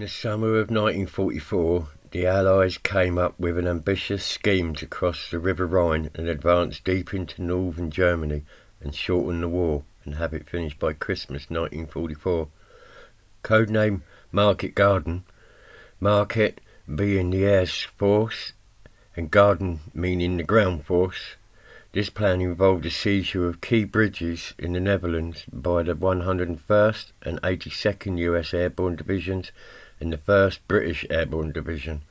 the summer of 1944, the Allies came up with an ambitious scheme to cross the River Rhine and advance deep into northern Germany and shorten the war and have it finished by Christmas 1944. Codename Market Garden, Market being the air force and Garden meaning the ground force. This plan involved the seizure of key bridges in the Netherlands by the 101st and 82nd US Airborne Divisions and the 1st British Airborne Division,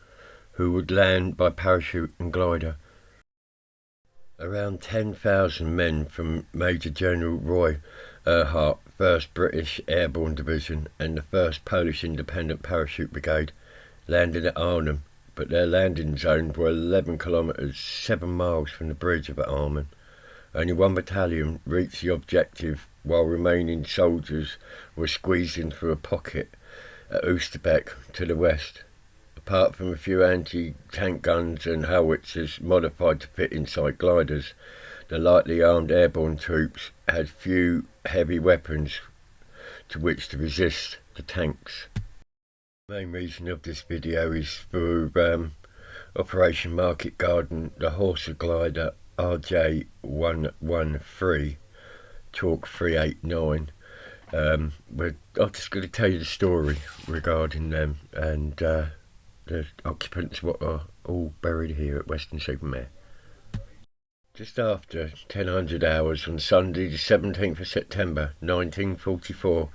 who would land by parachute and glider. Around 10,000 men from Major General Roy Earhart, 1st British Airborne Division and the 1st Polish Independent Parachute Brigade landed at Arnhem, but their landing zones were 11 kilometres, 7 miles from the bridge of Arnhem. Only one battalion reached the objective, while remaining soldiers were squeezed in through a pocket at Oosterbeek to the west. Apart from a few anti-tank guns and howitzers modified to fit inside gliders, the lightly armed airborne troops had few heavy weapons to which to resist the tanks. The main reason of this video is for Operation Market Garden, the Horsa glider RJ113 Chalk 389. I'm just going to tell you the story regarding them, and the occupants are all buried here at Weston-Super-Mare. Just after 1000 hours on Sunday the 17th of September 1944,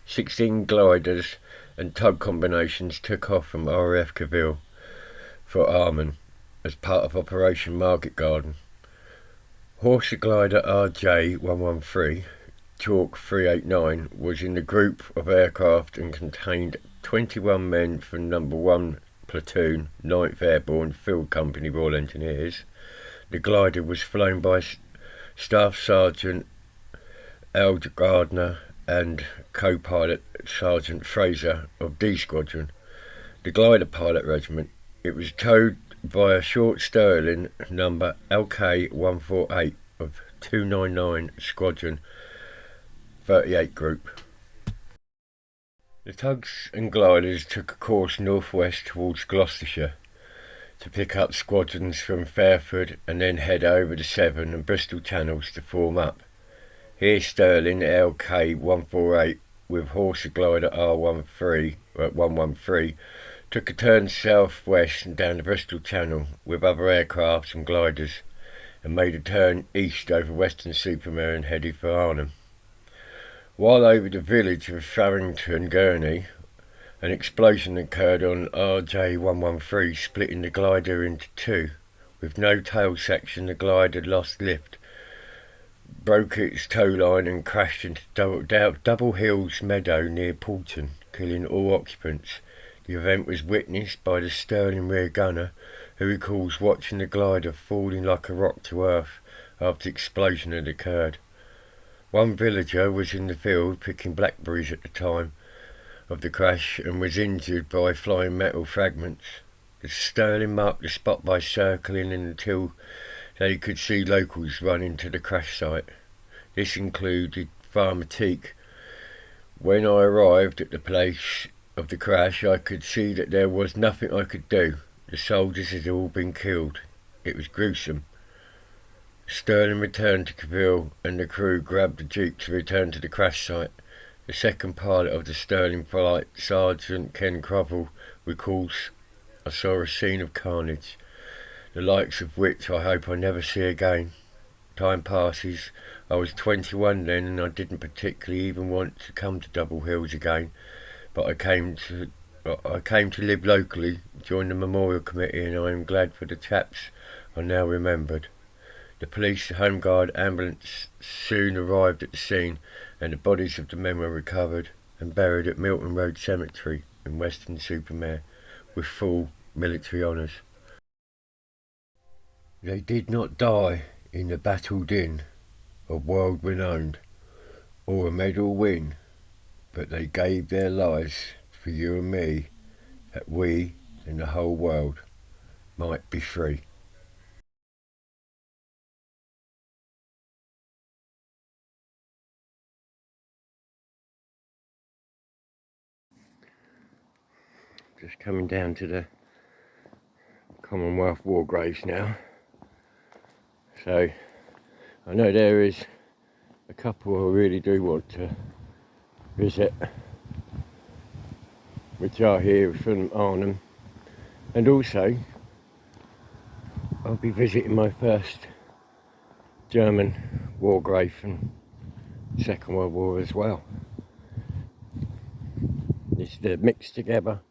16 gliders and tug combinations took off from RAF Caville for Arnhem as part of Operation Market Garden. Horsa glider RJ113 Chalk 389 was in the group of aircraft and contained 21 men from No. 1 Platoon, 9th Airborne Field Company Royal Engineers. The glider was flown by Staff Sergeant L. Gardner and co-pilot Sergeant Fraser of D Squadron, the glider pilot regiment. It was towed by a short Sterling number LK148 of 299 Squadron 38 Group. The tugs and gliders took a course northwest towards Gloucestershire to pick up squadrons from Fairford and then head over the Severn and Bristol channels to form up. Here Sterling LK148 with Horsa glider R113 took a turn southwest and down the Bristol Channel with other aircrafts and gliders and made a turn east over Weston-Super-Mare and headed for Arnhem. While over the village of Farrington, Gurney, an explosion occurred on RJ113, splitting the glider into two. With no tail section, the glider lost lift, broke its tow line and crashed into Double Hills Meadow near Poulton, killing all occupants. The event was witnessed by the Sterling rear gunner, who recalls watching the glider falling like a rock to earth after the explosion had occurred. One villager was in the field picking blackberries at the time of the crash and was injured by flying metal fragments. The Sterling marked the spot by circling until they could see locals run into the crash site. This included Farmer Teak. When I arrived at the place of the crash, I could see that there was nothing I could do. The soldiers had all been killed. It was gruesome. Sterling returned to Caville and the crew grabbed the jeep to return to the crash site. The second pilot of the Sterling flight, Sergeant Ken Crovell, recalls, "I saw a scene of carnage, the likes of which I hope I never see again. Time passes. I was 21 then and I didn't particularly even want to come to Double Hills again, but I came to live locally, join the memorial committee, and I am glad for the chaps I now remembered." The police, home guard, ambulance soon arrived at the scene and the bodies of the men were recovered and buried at Milton Road Cemetery in Weston-Super-Mare with full military honours. They did not die in the battle din of world renowned or a medal win, but they gave their lives for you and me, that we and the whole world might be free. Just coming down to the Commonwealth War graves now. So I know there is a couple I really do want to visit, which are here from Arnhem, and also I'll be visiting my first German war grave from Second World War as well. It's the mixed together.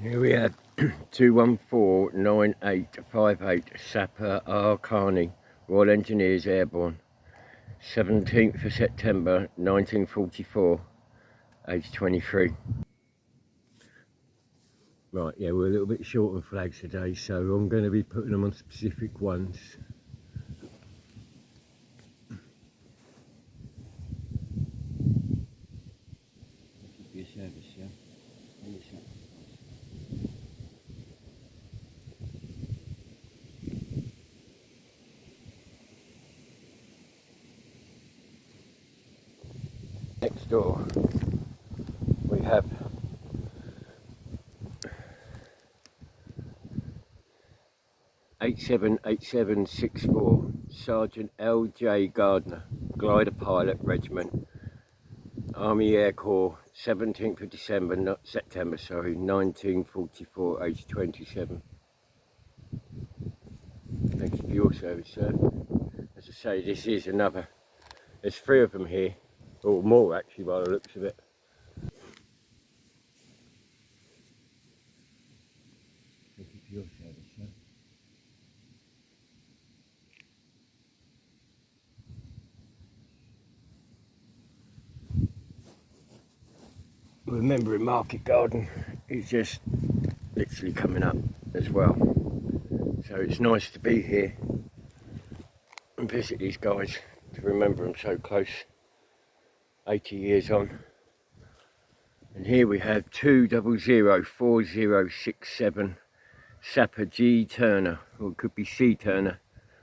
Here we have 2149858 Sapper R. Carney, Royal Engineers Airborne, 17th of September 1944, age 23. Right, yeah, we're a little bit short on flags today, so I'm going to be putting them on specific ones. Keep your service, yeah? And your sacrifice. Next door, we have "878764 Sergeant L.J. Gardner, Glider Pilot Regiment, Army Air Corps, 17th of December, not September, sorry, 1944, age 27. Thank you for your service, sir. As I say, this is another, there's 3 of them here, or more actually by the looks of it. Thank you for your service, sir. Remembering Market Garden is just literally coming up as well. So it's nice to be here and visit these guys, to remember them so close, 80 years on. And here we have 2004067 Sapper G. Turner, or it could be C. Turner,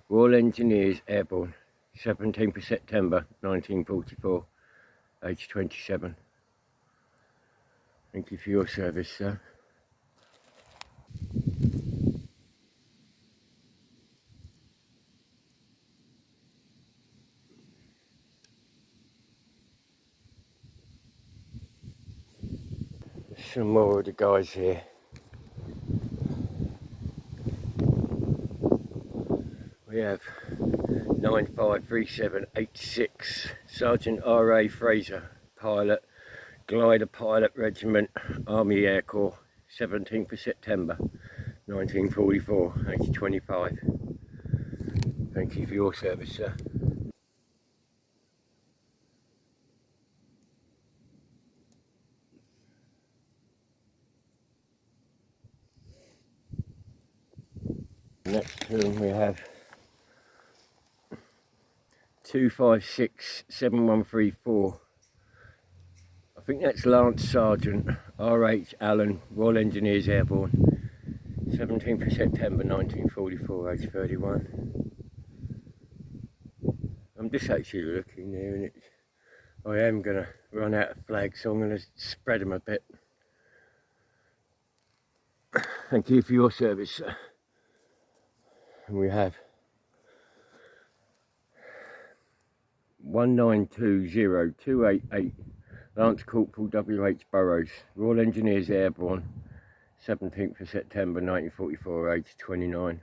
Royal Engineers Airborne, 17th of September 1944, age 27. Thank you for your service, sir. Some more of the guys here. We have 953786 Sergeant R.A. Fraser, Pilot, Glider Pilot Regiment, Army Air Corps, 17th of September 1944, age 25. Thank you for your service, sir. Next to them we have 2567134. I think that's Lance Sergeant R.H. Allen, Royal Engineers Airborne, 17th of September 1944, age 31. I'm just actually looking there, and I am going to run out of flags, so I'm going to spread them a bit. Thank you for your service, sir. And we have 1920288 Lance Corporal W.H. Burrows, Royal Engineers Airborne, 17th of September 1944, age 29.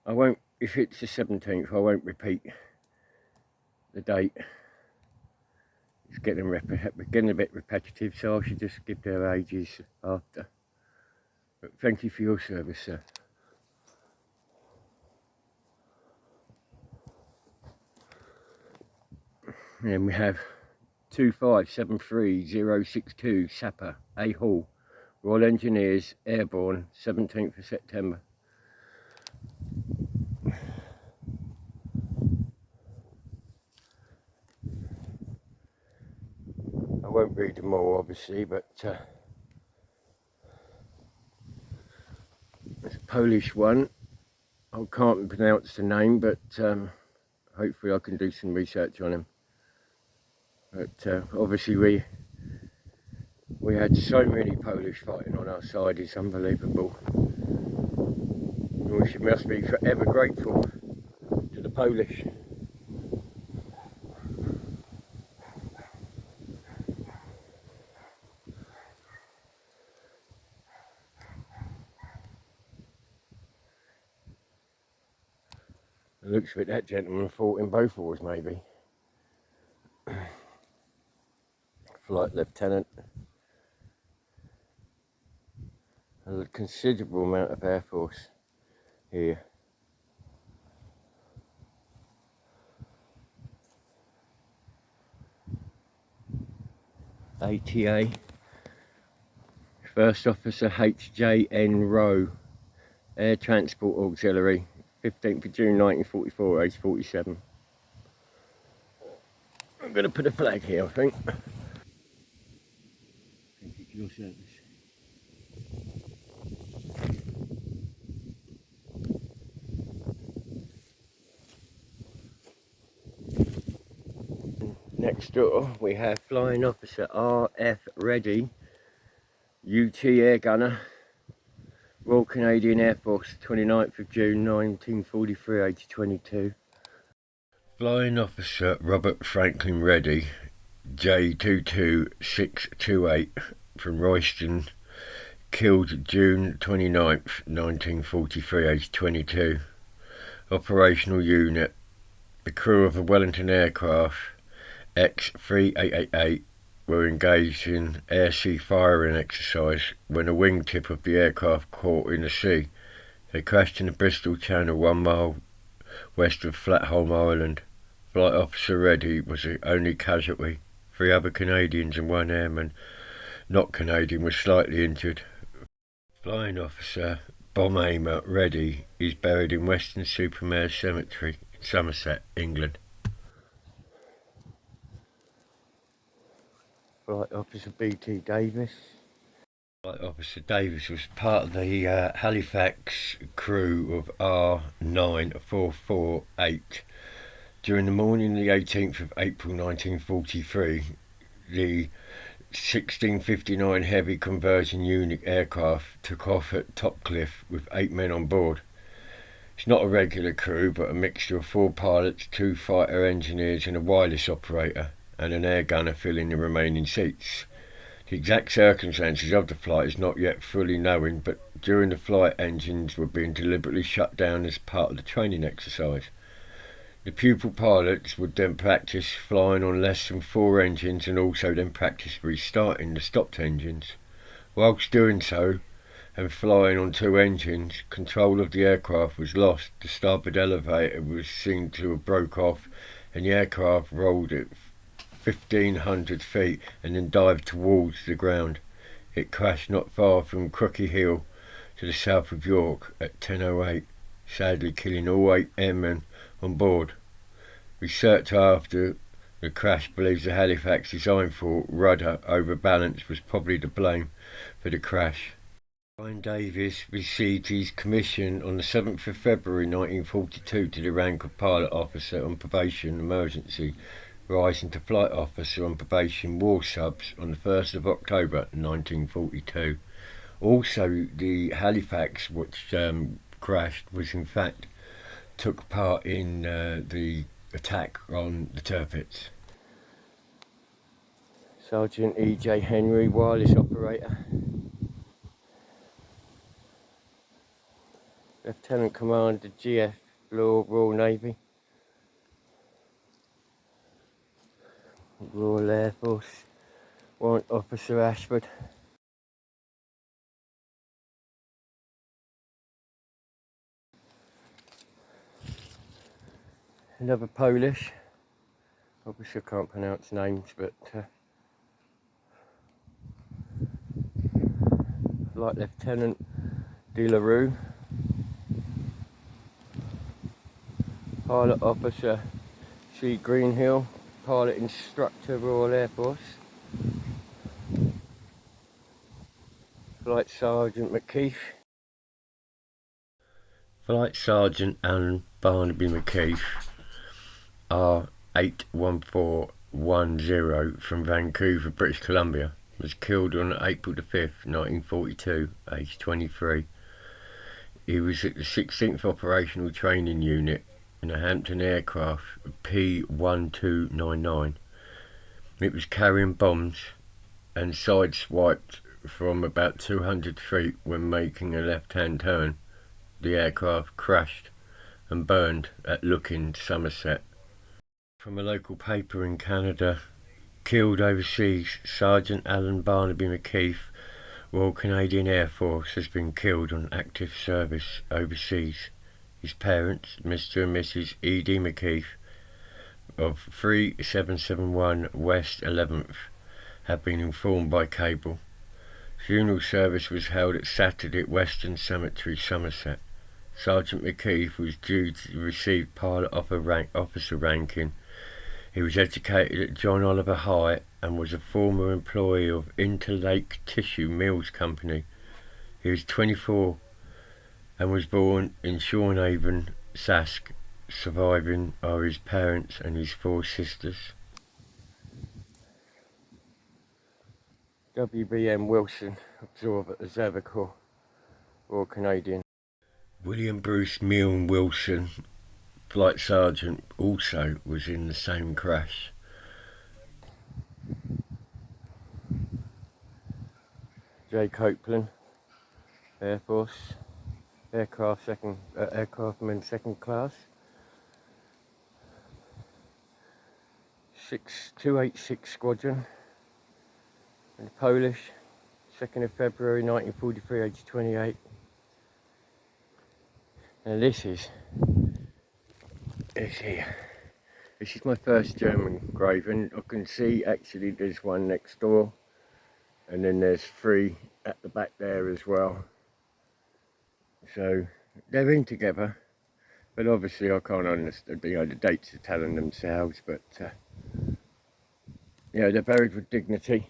I won't, if it's the 17th, I won't repeat the date. It's getting a bit repetitive, so I should just give their ages after. But thank you for your service, sir. And we have 2573062 Sapper A. Hall, Royal Engineers Airborne, 17th of September. I won't read them all, obviously, but it's a Polish one. I can't pronounce the name, but hopefully I can do some research on him. But obviously we had so many Polish fighting on our side, it's unbelievable. We must be forever grateful to the Polish. It looks like that gentleman fought in both wars, maybe. Flight Lieutenant. There's a considerable amount of Air Force here. ATA. First Officer H.J.N. Rowe. Air Transport Auxiliary. 15th of June 1944, age 47. I'm going to put a flag here, I think. Thank you for your service. Next door we have Flying Officer R.F. Reddy, UT Air Gunner, Royal Canadian Air Force, 29th of June 1943, age 22. Flying Officer Robert Franklin Reddy, J22628, from Royston, killed June 29th, 1943, age 22. Operational unit, the crew of a Wellington aircraft X-3888 were engaged in air-sea firing exercise when a wingtip of the aircraft caught in the sea. They crashed in the Bristol Channel 1 mile west of Flatholm, Ireland. Flight Officer Reddy was the only casualty. 3 other Canadians and 1 airman, not Canadian, was slightly injured. Flying Officer Bomb Aimer Reddy is buried in Weston-Super-Mare Cemetery in Somerset, England. Flight Officer B.T. Davis. Flight Officer Davis was part of the Halifax crew of R9448. During the morning of the 18th of April 1943, the 1659 heavy conversion unit aircraft took off at Topcliffe with 8 men on board. It's not a regular crew, but a mixture of 4 pilots, 2 fighter engineers and a wireless operator, and an air gunner filling the remaining seats. The exact circumstances of the flight is not yet fully known, but during the flight engines were being deliberately shut down as part of the training exercise. The pupil pilots would then practice flying on less than 4 engines and also then practice restarting the stopped engines. Whilst doing so and flying on 2 engines, control of the aircraft was lost. The starboard elevator was seen to have broke off and the aircraft rolled at 1,500 feet and then dived towards the ground. It crashed not far from Crookie Hill to the south of York at 10:08, sadly killing all 8 airmen on board. Research after the crash believes the Halifax design fault, rudder overbalance, was probably to blame for the crash. Brian Davis received his commission on the 7th of February 1942 to the rank of pilot officer on probation emergency, rising to flight officer on probation war subs on the 1st of October 1942. Also, the Halifax, which crashed, was in fact took part in the attack on the Tirpitz. Sergeant E.J. Henry, wireless operator. Lieutenant Commander G.F. Law, Royal Navy. Royal Air Force. Warrant Officer Ashford. Another Polish. Obviously I can't pronounce names, but Flight Lieutenant De La Rue. Pilot Officer C. Greenhill. Pilot Instructor, Royal Air Force. Flight Sergeant McKeith. Flight Sergeant Alan Barnaby McKeith, R814 310 from Vancouver, British Columbia, was killed on April the 5th, 1942, aged 23. He was at the 16th Operational Training Unit in a Hampton aircraft P-1299. It was carrying bombs and sideswiped from about 200 feet when making a left-hand turn. The aircraft crashed and burned at Looking, Somerset. From a local paper in Canada, killed overseas, Sergeant Alan Barnaby McKeith, Royal Canadian Air Force, has been killed on active service overseas. His parents, Mr. and Mrs. E.D. McKeith, of 3771 West 11th, have been informed by cable. Funeral service was held at Saturday at Weston Cemetery, Somerset. Sergeant McKeith was due to receive pilot officer ranking. He was educated at John Oliver High and was a former employee of Interlake Tissue Mills Company. He was 24 and was born in Shorehaven, Sask. Surviving are his parents and his 4 sisters. WBM Wilson, Observer Corps, Royal Canadian. William Bruce Milne Wilson, Flight Sergeant, also was in the same crash. J. Copeland, Air Force, aircraftman second class. 286 Squadron, and Polish, 2nd of February 1943, age 28. And this is here. This is my first German grave, and I can see actually there's one next door, and then there's 3 at the back there as well. So they're in together, but obviously I can't understand, the dates are telling themselves, but they're buried with dignity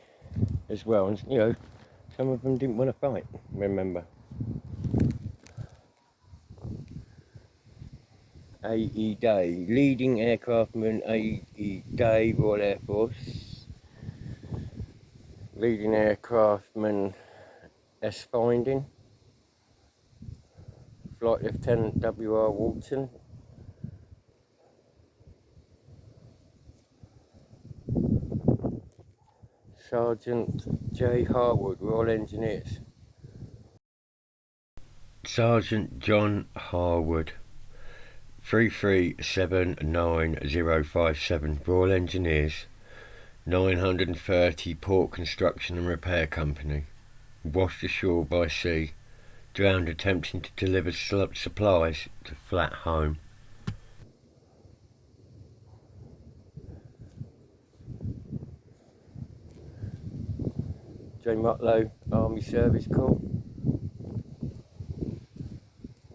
as well, and some of them didn't want to fight, remember. A.E. Day, leading aircraftman A.E. Day, Royal Air Force. Leading aircraftman S. Finding. Flight Lieutenant W.R. Walton. Sergeant J. Harwood, Royal Engineers. Sergeant John Harwood, 3379057, Royal Engineers, 930 Port Construction and Repair Company, washed ashore by sea, drowned attempting to deliver supplies to Flat Home. J. Mutlow, Army Service Corps.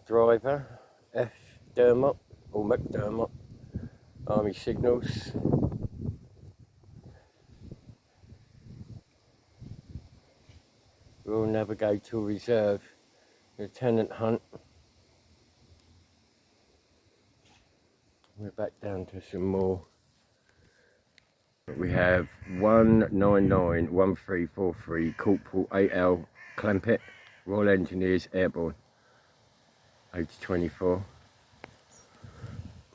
Driver, F. Dermott, or McDermott, Army Signals. Royal Navigator Reserve, Lieutenant Hunt. We're back down to some more. We have 1991343, Corporal A.L. Clampett, Royal Engineers, Airborne, age 24.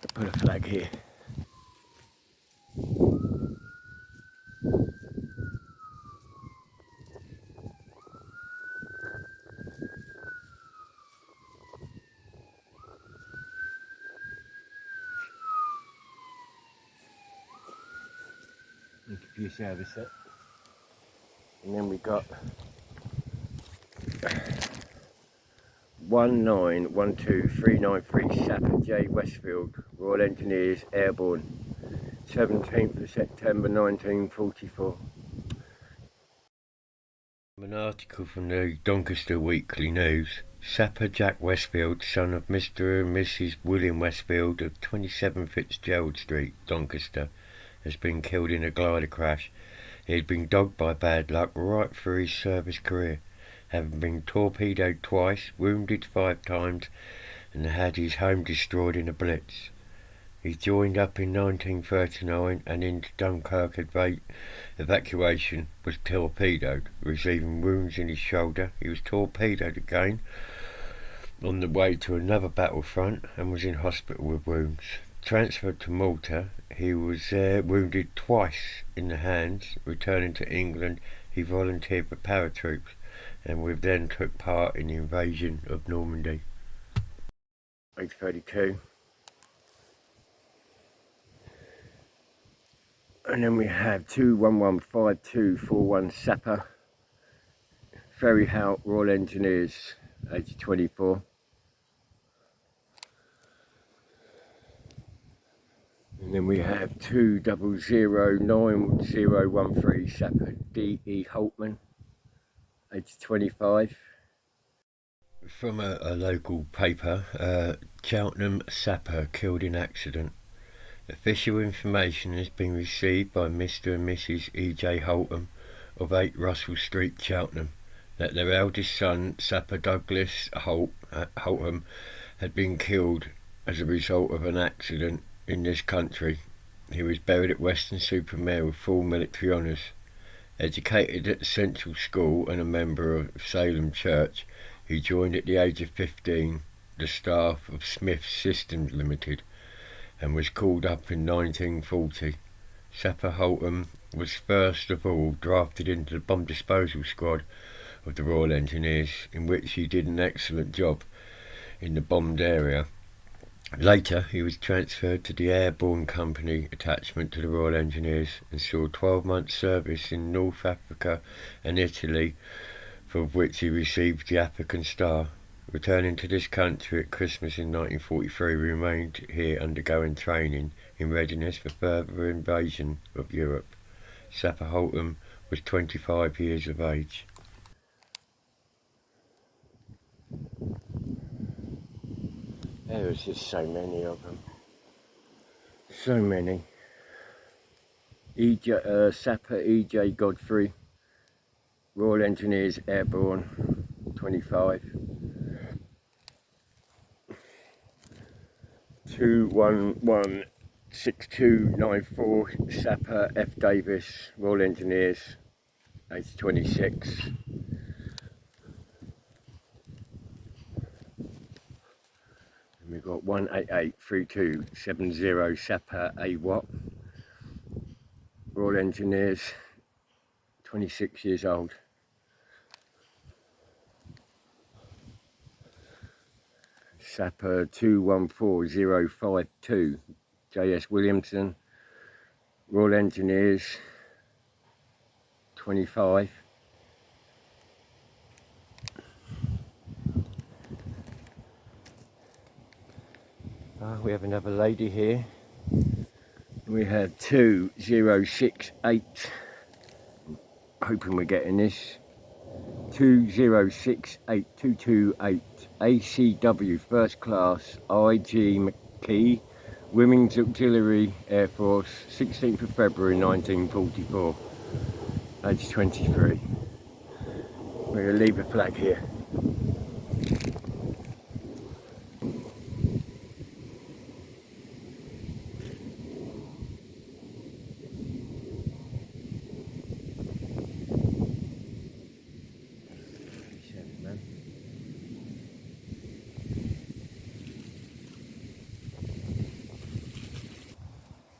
I'll put a flag here. Thank you for your service, sir. And then we got 1912393, Sapper J. Westfield, Royal Engineers, Airborne, 17th of September 1944. An article from the Doncaster Weekly News. Sapper Jack Westfield, son of Mr. and Mrs. William Westfield of 27 Fitzgerald Street, Doncaster, has been killed in a glider crash. He had been dogged by bad luck right through his service career, having been torpedoed twice, wounded 5 times, and had his home destroyed in a blitz. He joined up in 1939 and into Dunkirk evacuation was torpedoed, receiving wounds in his shoulder. He was torpedoed again on the way to another battlefront and was in hospital with wounds. Transferred to Malta, he was there wounded twice in the hands. Returning to England, he volunteered for paratroops and then took part in the invasion of Normandy. Age 32. And then we have 2115241 Sapper, Ferry Hout, Royal Engineers, age 24. And then we have 2009013 Sapper, D.E. Holtman, age 25. From a local paper, Cheltenham Sapper killed in accident. Official information has been received by Mr. and Mrs. E.J. Holtham of 8 Russell Street, Cheltenham, that their eldest son, Sapper Douglas Holtham, had been killed as a result of an accident in this country. He was buried at Weston-Super-Mare with full military honours. Educated at Central School and a member of Salem Church, he joined at the age of 15 the staff of Smith's Systems Limited and was called up in 1940. Sapper Holtham was first of all drafted into the bomb disposal squad of the Royal Engineers, in which he did an excellent job in the bombed area. Later he was transferred to the Airborne Company attachment to the Royal Engineers and saw 12 months service in North Africa and Italy, for which he received the African Star. Returning to this country at Christmas in 1943, he remained here undergoing training in readiness for further invasion of Europe. Sapper Holtham was 25 years of age. There was just so many of them. So many. Sapper E.J. Godfrey, Royal Engineers Airborne, 25. 2116294 Sapper F. Davis, Royal Engineers, age 26. And we've got 1883270 Sapper A. Watt, Royal Engineers, 26 years old. Sapper 214052 J.S. Williamson, Royal Engineers, 25. We have another lady here. We have 2068, hoping we're getting this, 2068228 ACW First Class IG McKee, Women's Auxiliary Air Force, 16th of February 1944, age 23. We're going to leave a flag here.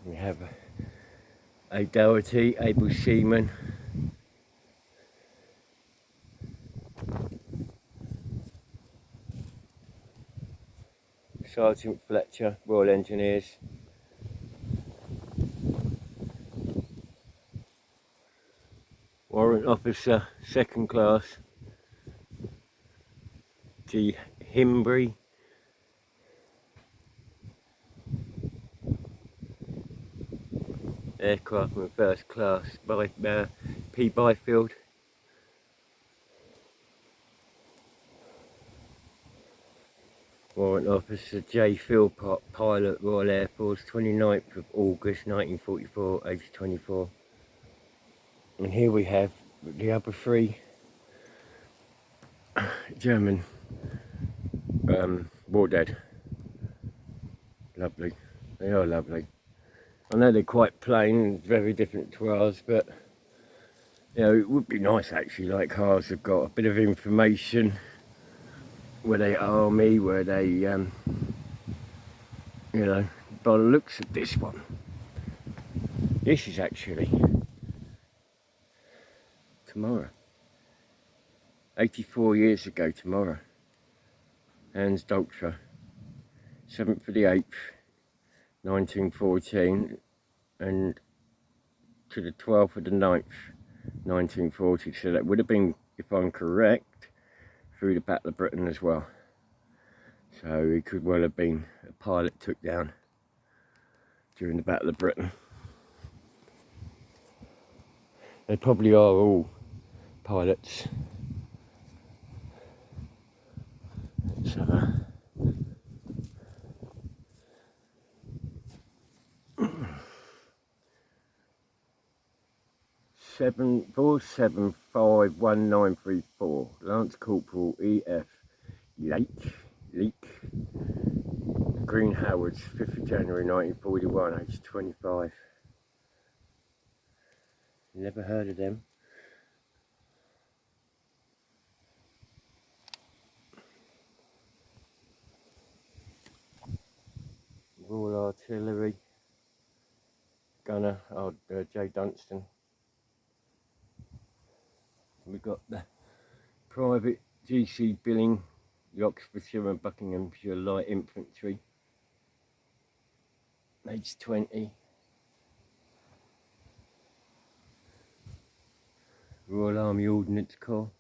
We have a Doherty, able seaman. Sergeant Fletcher, Royal Engineers. Warrant Officer, 2nd Class, G. Himbry. Aircraftman, 1st Class, P. Byfield. Warrant Officer J. Philpott, Pilot, Royal Air Force, 29th of August 1944, age 24. And here we have the other 3 German war dead. Lovely. They are lovely. I know they're quite plain and very different to ours, but you know, it would be nice actually, like ours have got a bit of information, where they army, where they, you know, by the looks of this one. This is actually tomorrow. 84 years ago tomorrow. Hans Dolcher, 7th of the 8th, 1914, and to the 12th of the 9th, 1940. So that would have been, if I'm correct, through the Battle of Britain as well. So he could well have been a pilot took down during the Battle of Britain. They probably are all pilots. So, 7475194, Lance Corporal E.F. Leake, Green Howards, 5th of January 1941, age 25. Never heard of them. Royal Artillery, Gunner, J. Dunstan. We've got the Private G.C. Billing, the Oxfordshire and Buckinghamshire Light Infantry, age 20. Royal Army Ordnance Corps,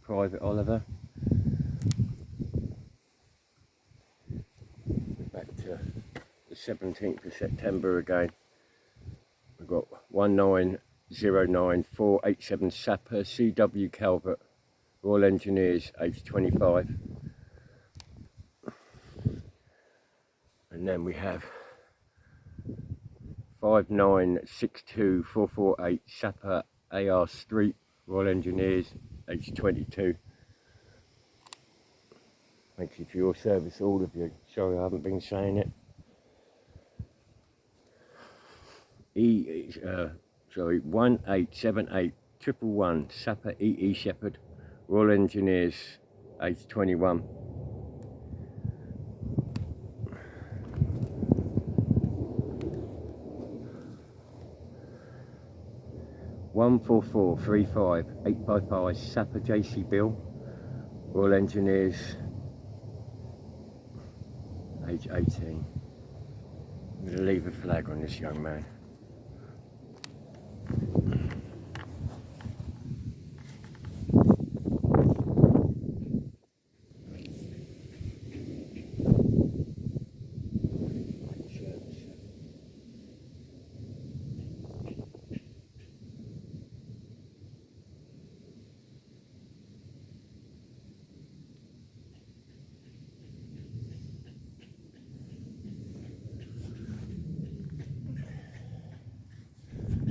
Private Oliver. Back to the 17th of September again. We've got 1909487 Sapper, C.W. Calvert, Royal Engineers, age 25. And then we have 5962448 Sapper, A.R. Street, Royal Engineers, age 22. Thank you for your service, all of you. Sorry I haven't been saying it. 1878111 Sapper E.E. Shepherd, Royal Engineers, age 21. One 14435 Sapper J.C. Bill, Royal Engineers, age 18. I'm going to leave a flag on this young man.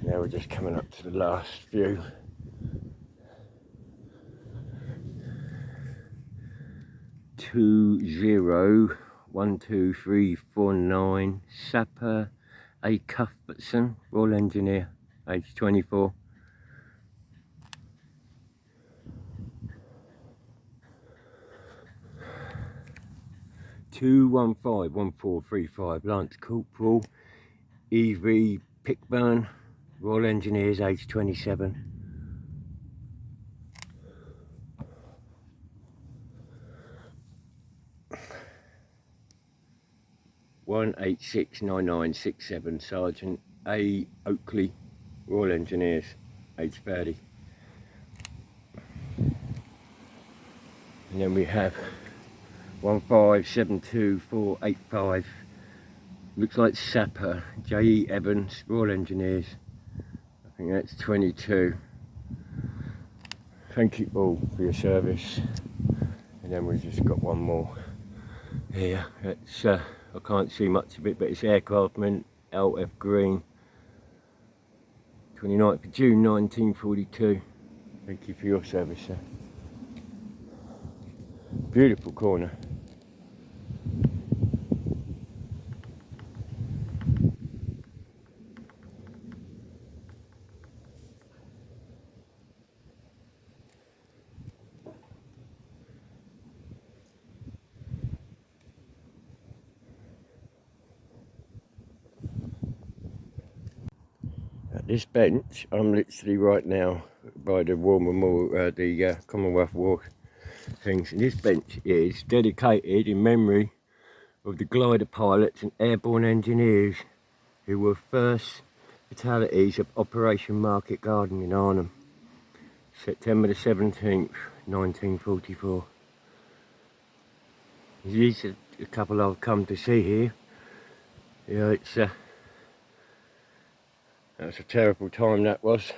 Now we're just coming up to the last view. Two 0123449 Sapper A. Cuthbertson, Royal Engineer, age 24. Two 151435 Lance Corporal E.V. Pickburn, Royal Engineers, age 27. 1869967 Sergeant A. Oakley, Royal Engineers, age 30. And then we have 1572485, looks like Sapper J.E. Evans, Royal Engineers, I think that's 22. Thank you all for your service. And then we've just got one more here. It's I can't see much of it, but it's Aircraftman LF Green, 29th of June 1942. Thank you for your service, sir. . Beautiful corner. This bench, I'm literally right now by the War Memorial, the Commonwealth War things, and this bench is dedicated in memory of the glider pilots and airborne engineers who were first fatalities of Operation Market Garden in Arnhem, September the 17th, 1944. These are a couple I've come to see here. Yeah, it's that's a terrible time that was.